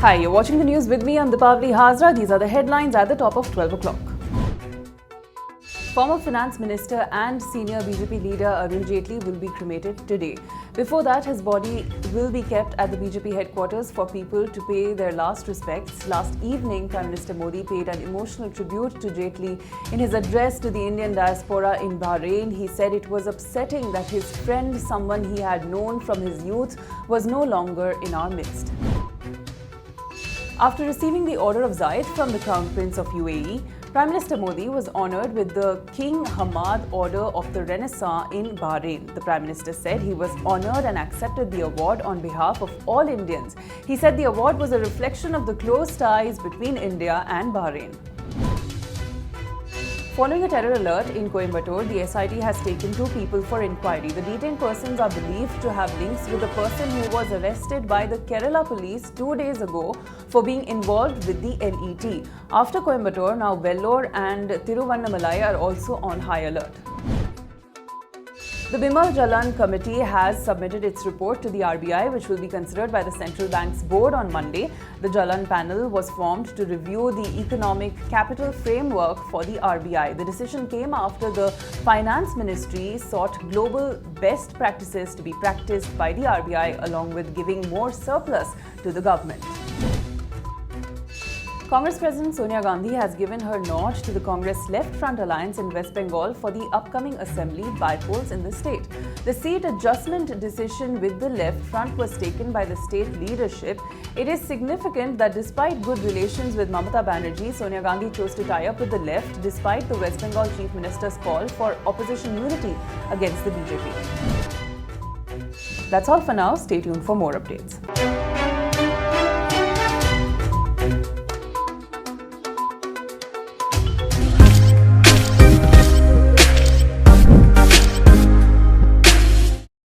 Hi, you're watching the news with me. I'm Deepavali Hazra. These are the headlines at the top of 12 o'clock. Former Finance Minister and senior BJP leader Arun Jaitley will be cremated today. Before that, his body will be kept at the BJP headquarters for people to pay their last respects. Last evening, Prime Minister Modi paid an emotional tribute to Jaitley. In his address to the Indian diaspora in Bahrain, he said it was upsetting that his friend, someone he had known from his youth, was no longer in our midst. After receiving the Order of Zayed from the Crown Prince of UAE, Prime Minister Modi was honoured with the King Hamad Order of the Renaissance in Bahrain. The Prime Minister said he was honoured and accepted the award on behalf of all Indians. He said the award was a reflection of the close ties between India and Bahrain. Following a terror alert in Coimbatore, the SIT has taken 2 people for inquiry. The detained persons are believed to have links with a person who was arrested by the Kerala police 2 days ago for being involved with the LET. After Coimbatore, now Vellore and Tiruvannamalai are also on high alert. The Bimal Jalan Committee has submitted its report to the RBI, which will be considered by the Central Bank's board on Monday. The Jalan panel was formed to review the economic capital framework for the RBI. The decision came after the Finance Ministry sought global best practices to be practiced by the RBI, along with giving more surplus to the government. Congress President Sonia Gandhi has given her nod to the Congress Left Front Alliance in West Bengal for the upcoming assembly by-polls in the state. The seat adjustment decision with the Left Front was taken by the state leadership. It is significant that despite good relations with Mamata Banerjee, Sonia Gandhi chose to tie up with the left despite the West Bengal Chief Minister's call for opposition unity against the BJP. That's all for now. Stay tuned for more updates.